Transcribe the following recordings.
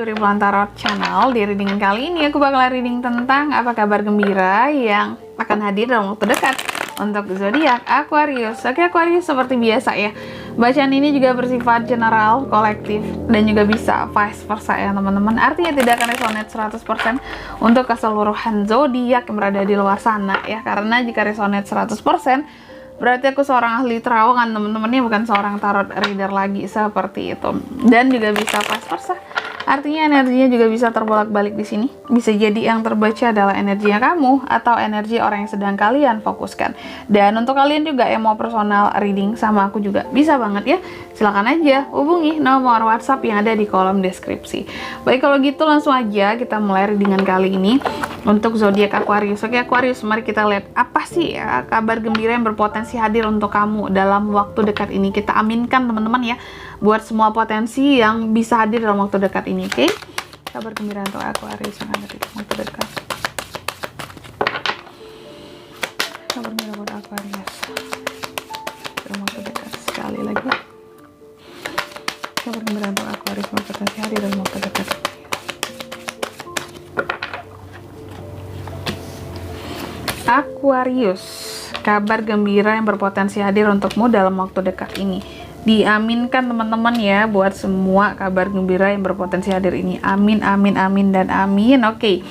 Juri Bulan Tarot Channel. Di reading kali ini aku bakal reading tentang apa kabar gembira yang akan hadir dalam waktu dekat untuk zodiak Aquarius. Oke Aquarius, seperti biasa ya, bacaan ini juga bersifat general, kolektif, dan juga bisa vice versa ya teman-teman. Artinya tidak akan resonate 100% untuk keseluruhan zodiak yang berada di luar sana ya. Karena jika resonate 100%, berarti aku seorang ahli terawangan teman-temannya, bukan seorang tarot reader lagi seperti itu. Dan juga bisa vice versa, artinya energinya juga bisa terbolak-balik di sini. Bisa jadi yang terbaca adalah energinya kamu atau energi orang yang sedang kalian fokuskan. Dan untuk kalian juga yang mau personal reading sama aku juga bisa banget ya. Silakan aja hubungi nomor WhatsApp yang ada di kolom deskripsi. Baik, kalau gitu langsung aja kita mulai readingan kali ini untuk zodiak Aquarius. Oke Aquarius, mari kita lihat apa sih ya kabar gembira yang berpotensi hadir untuk kamu dalam waktu dekat ini. Kita aminkan teman-teman ya, buat semua potensi yang bisa hadir dalam waktu dekat ini. Oke, kabar gembira untuk Aquarius yang ada di waktu dekat. Kabar gembira buat Aquarius dalam waktu dekat. Sekali lagi, kabar gembira untuk Aquarius berpotensi hadir dalam waktu dekat. Aquarius, kabar gembira yang berpotensi hadir untukmu dalam waktu dekat ini. Diaminkan teman-teman ya, buat semua kabar gembira yang berpotensi hadir ini. Amin, amin, amin, dan amin. Oke,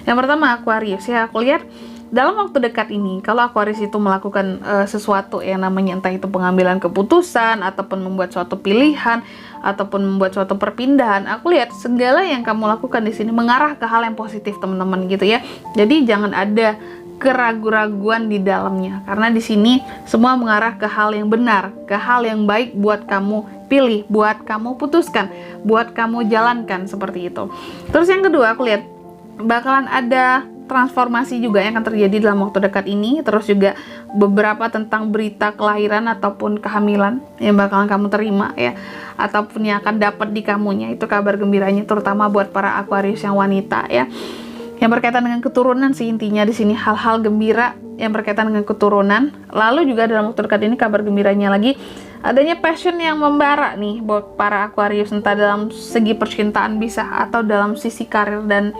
yang pertama Aquarius ya, aku lihat dalam waktu dekat ini, kalau Aquarius itu melakukan sesuatu yang namanya entah itu pengambilan keputusan, ataupun membuat suatu pilihan, ataupun membuat suatu perpindahan, aku lihat segala yang kamu lakukan di sini mengarah ke hal yang positif teman-teman gitu ya. Jadi jangan ada keraguan-raguan di dalamnya, karena di sini semua mengarah ke hal yang benar, ke hal yang baik buat kamu pilih, buat kamu putuskan, buat kamu jalankan seperti itu. Terus yang kedua, aku lihat bakalan ada transformasi juga yang akan terjadi dalam waktu dekat ini. Terus juga beberapa tentang berita kelahiran ataupun kehamilan yang bakalan kamu terima ya, ataupun yang akan dapat di kamunya. Itu kabar gembiranya terutama buat para Aquarius yang wanita ya, yang berkaitan dengan keturunan sih intinya di sini, hal-hal gembira yang berkaitan dengan keturunan. Lalu juga dalam waktu dekat ini kabar gembiranya lagi adanya passion yang membara nih buat para Aquarius, entah dalam segi percintaan bisa, atau dalam sisi karir dan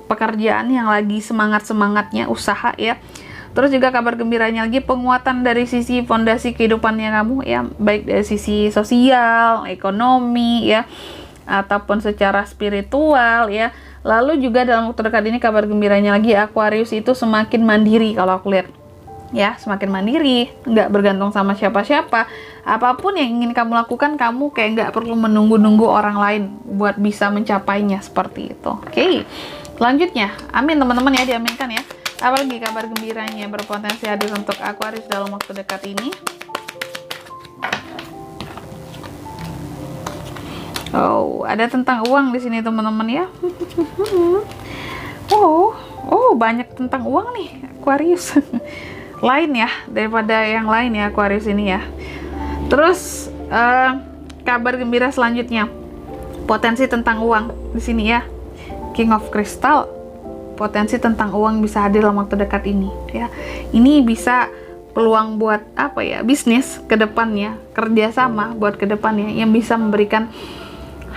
pekerjaan yang lagi semangat-semangatnya usaha ya. Terus juga kabar gembiranya lagi penguatan dari sisi fondasi kehidupannya kamu ya, baik dari sisi sosial, ekonomi ya, ataupun secara spiritual ya. Lalu juga dalam waktu dekat ini kabar gembiranya lagi Aquarius itu semakin mandiri kalau aku lihat ya, semakin mandiri, nggak bergantung sama siapa-siapa. Apapun yang ingin kamu lakukan, kamu kayak nggak perlu menunggu-nunggu orang lain buat bisa mencapainya seperti itu. Oke, selanjutnya amin teman-teman ya, diaminkan ya. Apalagi kabar gembiranya berpotensi hadir untuk Aquarius dalam waktu dekat ini. Oh, ada tentang uang di sini teman-teman ya. Oh, banyak tentang uang nih Aquarius. Lain ya daripada yang lain ya Aquarius ini ya. Terus kabar gembira selanjutnya, potensi tentang uang di sini ya. King of Crystal, potensi tentang uang bisa hadir dalam waktu dekat ini ya. Ini bisa peluang buat apa ya, bisnis ke depannya, kerjasama buat ke depannya yang bisa memberikan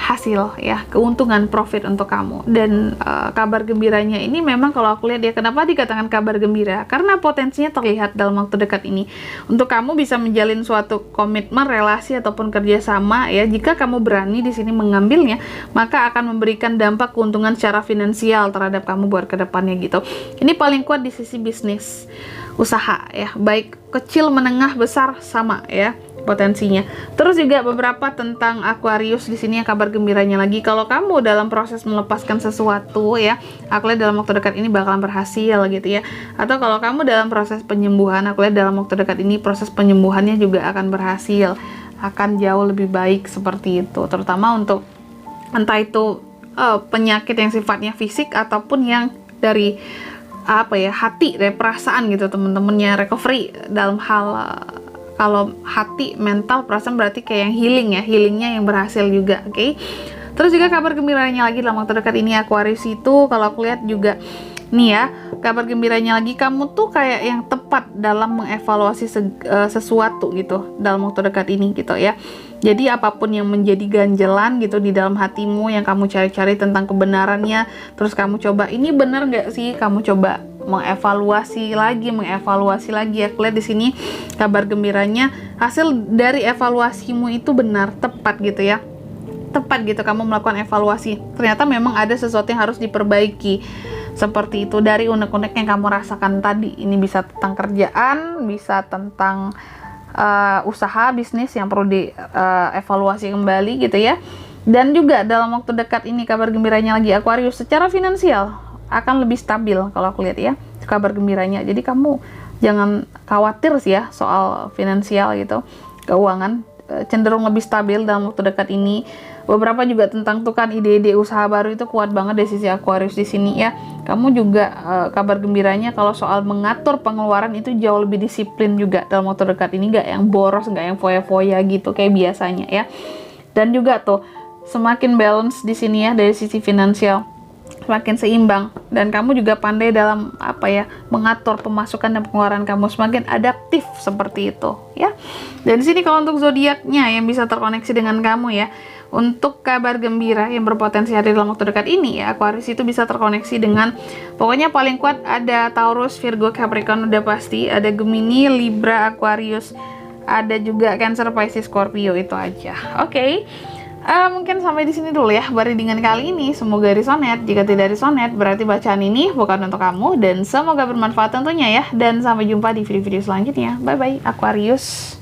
hasil ya, keuntungan, profit untuk kamu. Dan kabar gembiranya ini memang kalau aku lihat ya, kenapa dikatakan kabar gembira, karena potensinya terlihat dalam waktu dekat ini untuk kamu bisa menjalin suatu komitmen, relasi ataupun kerjasama ya. Jika kamu berani di sini mengambilnya, maka akan memberikan dampak keuntungan secara finansial terhadap kamu buat ke depannya gitu. Ini paling kuat di sisi bisnis, usaha ya, baik kecil, menengah, besar sama ya potensinya. Terus juga beberapa tentang Aquarius di sini yang kabar gembiranya lagi, kalau kamu dalam proses melepaskan sesuatu ya, aku lihat dalam waktu dekat ini bakalan berhasil gitu ya. Atau kalau kamu dalam proses penyembuhan, aku lihat dalam waktu dekat ini proses penyembuhannya juga akan berhasil, akan jauh lebih baik seperti itu. Terutama untuk entah itu penyakit yang sifatnya fisik ataupun yang dari apa ya, hati, dari perasaan gitu temen-temennya, recovery dalam hal kalau hati, mental, perasaan berarti kayak yang healing ya, healingnya yang berhasil juga. Oke. Terus juga kabar gembiranya lagi dalam waktu dekat ini Aquarius itu, kalau aku lihat juga nih ya, kabar gembiranya lagi kamu tuh kayak yang tepat dalam mengevaluasi sesuatu gitu dalam waktu dekat ini gitu ya. Jadi apapun yang menjadi ganjelan gitu di dalam hatimu, yang kamu cari-cari tentang kebenarannya, terus kamu coba ini benar nggak sih, kamu coba mengevaluasi lagi ya. Lihat di sini kabar gembiranya, hasil dari evaluasimu itu benar, tepat gitu ya. Tepat gitu kamu melakukan evaluasi. Ternyata memang ada sesuatu yang harus diperbaiki. Seperti itu dari unek-unek yang kamu rasakan tadi. Ini bisa tentang kerjaan, bisa tentang usaha bisnis yang perlu dievaluasi kembali gitu ya. Dan juga dalam waktu dekat ini kabar gembiranya lagi Aquarius, secara finansial akan lebih stabil kalau aku lihat ya kabar gembiranya. Jadi kamu jangan khawatir sih ya soal finansial gitu, keuangan cenderung lebih stabil dalam waktu dekat ini. Beberapa juga tentang tuh kan ide-ide usaha baru itu kuat banget dari sisi Aquarius di sini ya. Kamu juga kabar gembiranya kalau soal mengatur pengeluaran itu jauh lebih disiplin juga dalam waktu dekat ini, nggak yang boros, nggak yang foya-foya gitu kayak biasanya ya. Dan juga tuh semakin balance di sini ya dari sisi finansial, semakin seimbang, dan kamu juga pandai dalam mengatur pemasukan dan pengeluaran kamu, semakin adaptif seperti itu ya. Dan di sini kalau untuk zodiaknya yang bisa terkoneksi dengan kamu ya, untuk kabar gembira yang berpotensi hadir dalam waktu dekat ini ya, Aquarius itu bisa terkoneksi dengan pokoknya paling kuat ada Taurus, Virgo, Capricorn udah pasti, ada Gemini, Libra, Aquarius, ada juga Cancer, Pisces, Scorpio, itu aja. Oke. Mungkin sampai di sini dulu ya readingan kali ini. Semoga resonate. Jika tidak resonate, berarti bacaan ini bukan untuk kamu, dan semoga bermanfaat tentunya ya. Dan sampai jumpa di video-video selanjutnya. Bye bye Aquarius.